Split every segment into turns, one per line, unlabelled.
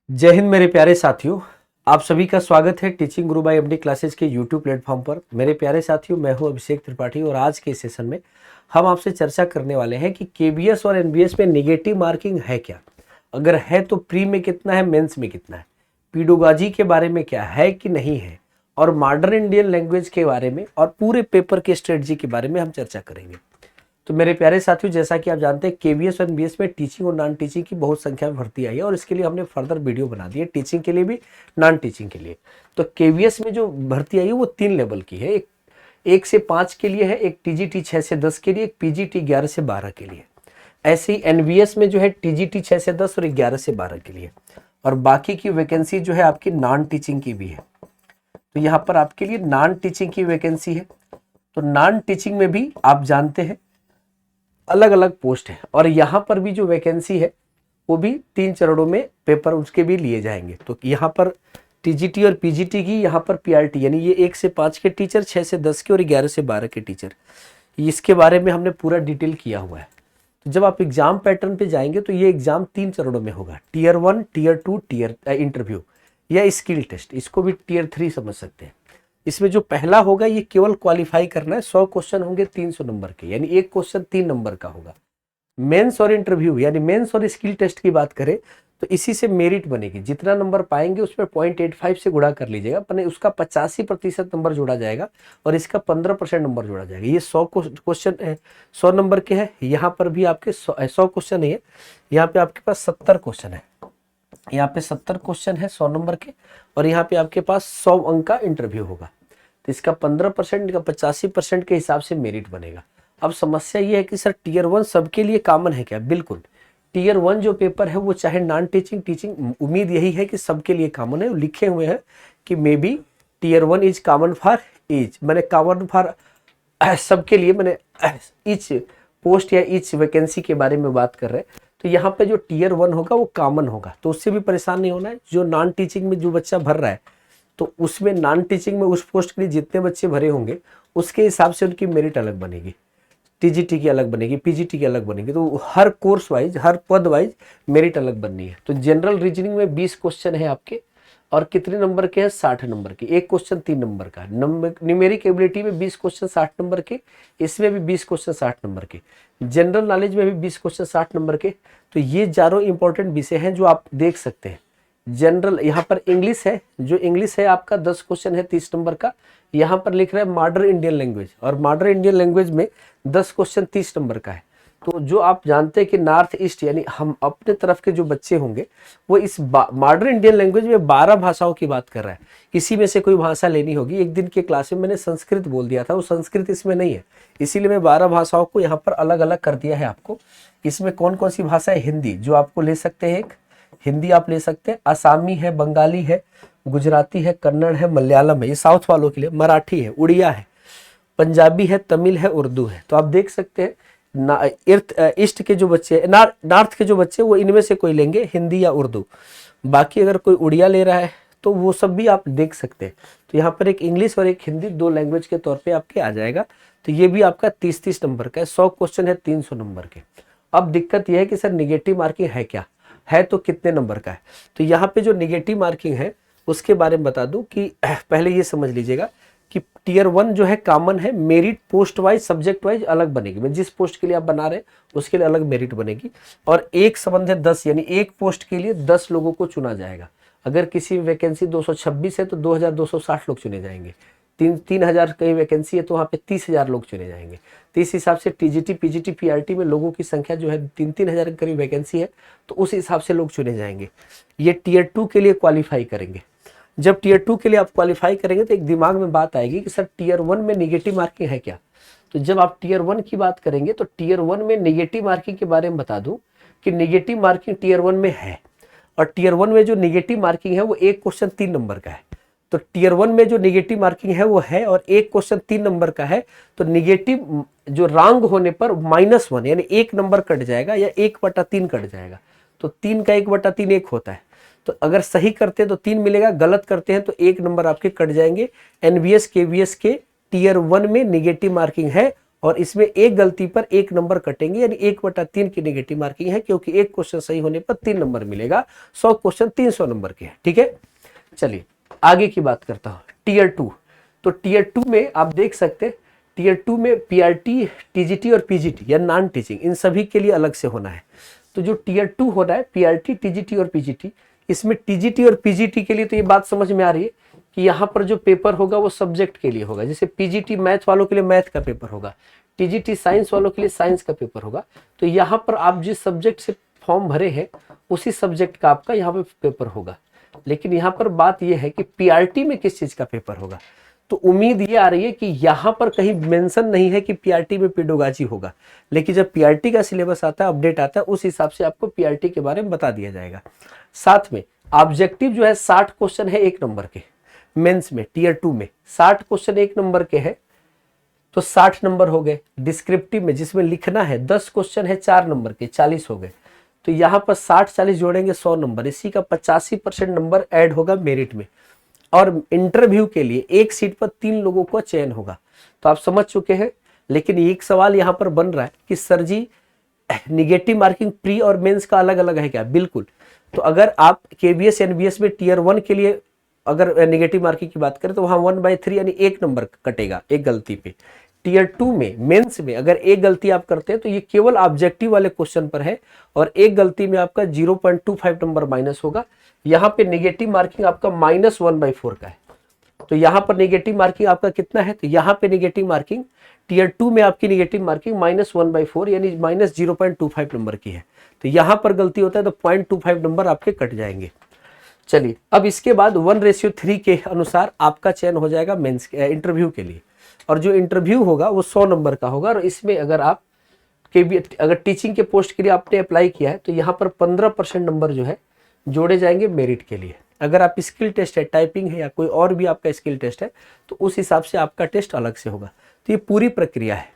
जय हिंद मेरे प्यारे साथियों, आप सभी का स्वागत है टीचिंग गुरु बाय एमडी क्लासेस के यूट्यूब प्लेटफॉर्म पर। मेरे प्यारे साथियों, मैं हूं अभिषेक त्रिपाठी और आज के सेशन में हम आपसे चर्चा करने वाले हैं कि केबीएस और एनबीएस में नेगेटिव मार्किंग है क्या, अगर है तो प्री में कितना है, मेंस में कितना है, पीडोगाजी के बारे में क्या है कि नहीं है, और मॉडर्न इंडियन लैंग्वेज के बारे में और पूरे पेपर के स्ट्रेटजी के बारे में हम चर्चा करेंगे। तो मेरे प्यारे साथियों, जैसा कि आप जानते हैं केवीएस और एनबीएस में टीचिंग और नॉन टीचिंग की बहुत संख्या में भर्ती आई है और इसके लिए हमने फर्दर वीडियो बना दी है, टीचिंग के लिए भी नॉन टीचिंग के लिए। तो केवीएस में जो भर्ती आई है वो 3 लेवल की है, एक 1 से 5 के लिए है, एक टीजीटी 6 से 10 के लिए, एक पीजीटी 11 से 12 के लिए। ऐसे ही एनबीएस में जो है टीजीटी 6 से 10 और 11 से 12 के लिए, और बाकी की वैकेंसी जो है आपकी नॉन टीचिंग की भी है। तो यहाँ पर आपके लिए नॉन टीचिंग की वैकेंसी है। तो नॉन टीचिंग में भी आप जानते हैं अलग अलग पोस्ट है, और यहाँ पर भी जो वैकेंसी है वो भी 3 चरणों में पेपर उसके भी लिए जाएंगे। तो यहाँ पर टीजीटी और पीजीटी की, यहाँ पर पीआरटी यानी ये 1 से 5 के टीचर, 6 से 10 के और 11 से 12 के टीचर, इसके बारे में हमने पूरा डिटेल किया हुआ है। तो जब आप एग्जाम पैटर्न पे जाएंगे तो ये एग्जाम 3 चरणों में होगा, टियर 1, टियर 2, टियर इंटरव्यू या स्किल टेस्ट, इसको भी टियर 3 समझ सकते हैं। इसमें जो पहला होगा ये केवल क्वालिफाई करना है, 100 क्वेश्चन होंगे 300 नंबर के, यानी एक क्वेश्चन 3 नंबर का होगा। मेंस और इंटरव्यू यानी मेंस और स्किल टेस्ट की बात करें तो इसी से मेरिट बनेगी, जितना नंबर पाएंगे उसमें 0.85 से गुणा कर लीजिएगा, पर उसका 85% नंबर जोड़ा जाएगा और इसका 15% नंबर जोड़ा जाएगा। ये 100 क्वेश्चन है, 100 नंबर के हैं। यहाँ पर भी आपके 100 क्वेश्चन है, यहाँ पे आपके पास 70 क्वेश्चन है, यहाँ पे 70 क्वेश्चन है 100 नंबर के, और यहाँ पे आपके पास 100 अंक का इंटरव्यू होगा। तो इसका 15% का 85% के हिसाब से मेरिट बनेगा। अब समस्या ये है कि सर टियर 1 सबके लिए कॉमन है क्या? बिल्कुल, टियर 1 जो पेपर है वो चाहे नॉन टीचिंग टीचिंग, उम्मीद यही है कि सबके लिए कॉमन है। लिखे हुए हैं कि may be tier 1 is common for each, मैंने कॉमन फॉर सबके लिए, मैंने ईच पोस्ट या ईच वैकेंसी के बारे में बात कर रहे हैं। तो यहाँ पे जो टियर 1 होगा वो कॉमन होगा, तो उससे भी परेशान नहीं होना है। जो नॉन टीचिंग में जो बच्चा भर रहा है तो उसमें नॉन टीचिंग में उस पोस्ट के लिए जितने बच्चे भरे होंगे उसके हिसाब से उनकी मेरिट अलग बनेगी, टीजीटी की अलग बनेगी, पीजीटी की अलग बनेगी। तो हर कोर्स वाइज, हर पद वाइज मेरिट अलग बननी है। तो जनरल रीजनिंग में 20 क्वेश्चन है आपके, और कितने नंबर के हैं? 60 नंबर के, एक क्वेश्चन 3 नंबर का। न्यूमेरिक एबिलिटी में 20 क्वेश्चन 60 नंबर के, इसमें भी 20 क्वेश्चन 60 नंबर के, जनरल नॉलेज में भी 20 क्वेश्चन 60 नंबर के। तो ये चारों इंपॉर्टेंट विषय हैं जो आप देख सकते हैं। जनरल, यहाँ पर इंग्लिश है, जो इंग्लिश है आपका 10 क्वेश्चन है 30 नंबर का। यहाँ पर लिख रहा है मॉडर्न इंडियन लैंग्वेज, और मॉडर्न इंडियन लैंग्वेज में 10 क्वेश्चन 30 नंबर का है। तो जो आप जानते हैं कि नॉर्थ ईस्ट यानी हम अपने तरफ के जो बच्चे होंगे वो इस मॉडर्न इंडियन लैंग्वेज में 12 भाषाओं की बात कर रहा है। इसी में से कोई भाषा लेनी होगी। एक दिन के क्लास में मैंने संस्कृत बोल दिया था, वो संस्कृत इसमें नहीं है, इसीलिए मैं 12 भाषाओं को यहाँ पर अलग अलग कर दिया है आपको। इसमें कौन कौन सी भाषा है? हिंदी, जो आपको ले सकते हैं, एक हिंदी आप ले सकते हैं, आसामी है, बंगाली है, गुजराती है, कन्नड़ है, मलयालम है, ये साउथ वालों के लिए, मराठी है, उड़िया है, पंजाबी है, तमिल है, उर्दू है। तो आप देख सकते हैं ईस्ट के जो बच्चे, नॉर्थ के जो बच्चे, वो इनमें से कोई लेंगे, हिंदी या उर्दू। बाकी अगर कोई उड़िया ले रहा है तो वो सब भी आप देख सकते हैं। तो यहाँ पर एक इंग्लिश और एक हिंदी 2 लैंग्वेज के तौर पे आपके आ जाएगा। तो ये भी आपका 30-30 नंबर का है, 100 क्वेश्चन है 300 नंबर के। अब दिक्कत यह है कि सर निगेटिव मार्किंग है क्या, है तो कितने नंबर का है? तो यहाँ पे जो निगेटिव मार्किंग है उसके बारे में बता दूं कि पहले ये समझ लीजिएगा कि टियर 1 जो है कॉमन है, merit post wise subject wise अलग बनेगी। मैं जिस पोस्ट के लिए आप बना रहे हैं उसके लिए अलग मेरिट बनेगी, और एक संबंध है 10, यानी एक पोस्ट के लिए 10 लोगों को चुना जाएगा। अगर किसी वैकेंसी 226 है तो 2260 लोग चुने जाएंगे। 3000 कहीं वैकेंसी है तो वहाँ पे 30,000 लोग चुने जाएंगे। तो इस हिसाब से टीजीटी, पीजीटी, पीआरटी में लोगों की संख्या जो है 3-3 हजार के करीब वैकेंसी है, तो उस हिसाब से लोग चुने जाएंगे। ये टियर 2 के लिए क्वालिफाई करेंगे। जब टियर 2 के लिए आप क्वालिफाई करेंगे तो एक दिमाग में बात आएगी कि सर टियर 1 में निगेटिव मार्किंग है क्या? तो जब आप टियर 1 की बात करेंगे तो टियर 1 में निगेटिव मार्किंग के बारे में बता दूं कि निगेटिव मार्किंग टियर 1 में है, और टियर 1 में जो निगेटिव मार्किंग है वो एक क्वेश्चन 3 नंबर का है। तो टियर 1 में जो निगेटिव मार्किंग है वो है, और एक क्वेश्चन 3 नंबर का है। तो निगेटिव जो रॉन्ग होने पर -1 यानी 1 नंबर कट जाएगा, या 1/3 कट जाएगा। तो 3 का 1/3 1 होता है। तो अगर सही करते हैं तो 3 मिलेगा, गलत करते हैं तो 1 नंबर आपके कट जाएंगे। एनबीएस केवीएस के टियर 1 में निगेटिव मार्किंग है, और इसमें एक गलती पर 1 नंबर कटेंगे, यानी 1/3 की नेगेटिव मार्किंग है, क्योंकि एक क्वेश्चन सही होने पर 3 नंबर मिलेगा। 100 क्वेश्चन 300 नंबर के हैं, ठीक है। चलिए आगे की बात करता हूँ, टीयर 2। तो टीयर 2 में आप देख सकते हैं, टीयर 2 में पीआरटी, टीजीटी और पीजीटी या नॉन टीचिंग, इन सभी के लिए अलग से होना है। तो जो टीयर 2 होना है, पीआरटी, टीजीटी और पीजीटी, इसमें टीजीटी और पीजीटी के लिए तो ये बात समझ में आ रही है कि यहाँ पर जो पेपर होगा वो सब्जेक्ट के लिए होगा। जैसे पीजीटी मैथ वालों के लिए मैथ का पेपर होगा, टीजीटी साइंस वालों के लिए साइंस का पेपर होगा। तो यहाँ पर आप जिस सब्जेक्ट से फॉर्म भरे हैं उसी सब्जेक्ट का आपका यहाँ पे पेपर होगा। लेकिन यहाँ पर बात यह है कि पीआरटी में किस चीज का पेपर होगा। तो उम्मीद ये आ रही है कि यहाँ पर कहीं मेंशन नहीं है कि पीआरटी में पेडोगाजी होगा, लेकिन जब पीआरटी का सिलेबस आता है, अपडेट आता है, उस हिसाब से आपको पीआरटी के बारे में बता दिया जाएगा। साथ में ऑब्जेक्टिव जो है 60 क्वेश्चन है 1 नंबर के। मेंस में टीयर 2 में 60 क्वेश्चन 1 नंबर के हैं, तो 60 नंबर हो गए। डिस्क्रिप्टिव में जिसमें लिखना है 10 क्वेश्चन है 4 नंबर के, 40 हो गए। तो यहाँ पर 60-40 जोड़ेंगे 100 नंबर, इसी का 85% नंबर ऐड होगा मेरिट में। और इंटरव्यू के लिए एक सीट पर 3 लोगों का चयन होगा। तो आप समझ चुके हैं। लेकिन एक सवाल यहाँ पर बन रहा है कि सर जी निगेटिव मार्किंग प्री और मेंस का अलग अलग है क्या? बिल्कुल। तो अगर आप केबीएस एनबीएस में टीयर 1 के लिए अगर नेगेटिव मार्किंग की बात करें तो वहां 1/3 यानी 1 नंबर कटेगा एक गलती पे। टीयर 2 में मेंस में अगर एक गलती आप करते हैं तो ये केवल ऑब्जेक्टिव वाले क्वेश्चन पर है, और एक गलती में आपका 0.25 नंबर माइनस होगा। यहाँ पे नेगेटिव मार्किंग आपका -1/4 का है। तो यहाँ पर नेगेटिव मार्किंग आपका कितना है? तो यहाँ पे नेगेटिव मार्किंग टीयर 2 में आपकी नेगेटिव मार्किंग -1/4 यानी -0.25 नंबर की है। तो यहाँ पर गलती होता है तो 0.25 नंबर आपके कट जाएंगे। चलिए अब इसके बाद 1:3 के अनुसार आपका चयन हो जाएगा मेंस इंटरव्यू के लिए, और जो इंटरव्यू होगा वो 100 नंबर का होगा। और इसमें अगर आप अगर टीचिंग के पोस्ट के लिए आपने अप्लाई किया है तो यहाँ पर 15% नंबर जो है जोड़े जाएंगे मेरिट के लिए। अगर आप स्किल टेस्ट है, टाइपिंग है या कोई और भी आपका स्किल टेस्ट है, तो उस हिसाब से आपका टेस्ट अलग से होगा। तो ये पूरी प्रक्रिया है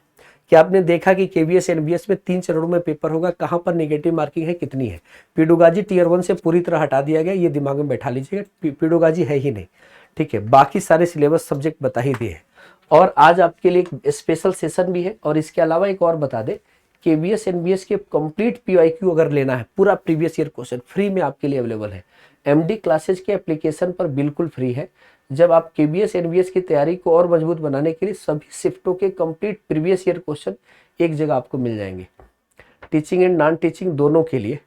कि आपने देखा कि केबीएस एनबीएस में 3 चरणों में पेपर होगा, कहाँ पर नेगेटिव मार्किंग है, कितनी है। पेडोगाजी टीयर 1 से पूरी तरह हटा दिया गया, ये दिमाग में बैठा लीजिएगा, पेडोगाजी है ही नहीं, ठीक है। बाकी सारे सिलेबस सब्जेक्ट बता ही दिए हैं। और आज आपके लिए एक स्पेशल सेशन भी है। और इसके अलावा एक और बता दे, केबीएस एनबीएस के कंप्लीट पीवाईक्यू अगर लेना है, पूरा प्रीवियस ईयर क्वेश्चन फ्री में आपके लिए अवेलेबल है। एमडी क्लासेज के एप्लीकेशन पर बिल्कुल फ्री है। जब आप केबीएस एनबीएस की तैयारी को और मजबूत बनाने के लिए सभी शिफ्टों के कंप्लीट प्रीवियस ईयर क्वेश्चन एक जगह आपको मिल जाएंगे, टीचिंग एंड नॉन टीचिंग दोनों के लिए।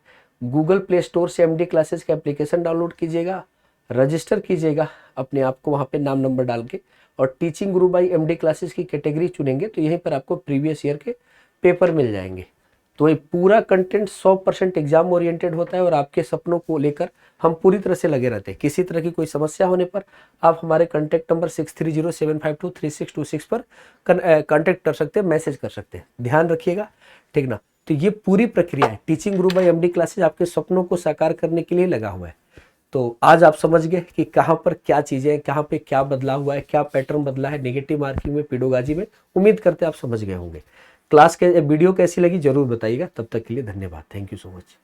गूगल प्ले स्टोर से एमडी क्लासेज का एप्लीकेशन डाउनलोड कीजिएगा, रजिस्टर कीजिएगा अपने आप को वहाँ पे नाम नंबर डाल के, और teaching Guru by MD classes की कैटेगरी चुनेंगे तो यहीं पर आपको प्रीवियस ईयर के पेपर मिल जाएंगे। तो ये पूरा कंटेंट 100% एग्जाम ओरिएंटेड होता है, और आपके सपनों को लेकर हम पूरी तरह से लगे रहते हैं। किसी तरह की कोई समस्या होने पर आप हमारे कॉन्टैक्ट नंबर 6307523626 पर कॉन्टैक्ट कर सकते हैं, मैसेज कर सकते हैं। ध्यान रखिएगा, ठीक ना। तो ये पूरी प्रक्रिया है, teaching Guru by MD classes आपके सपनों को साकार करने के लिए लगा हुआ है। तो आज आप समझ गए कि कहाँ पर क्या चीज़ें हैं, कहाँ पे क्या बदलाव हुआ है, क्या पैटर्न बदला है नेगेटिव मार्किंग में, पेडोगाजी में। उम्मीद करते हैं आप समझ गए होंगे। क्लास के वीडियो कैसी लगी जरूर बताइएगा। तब तक के लिए धन्यवाद। Thank you so much.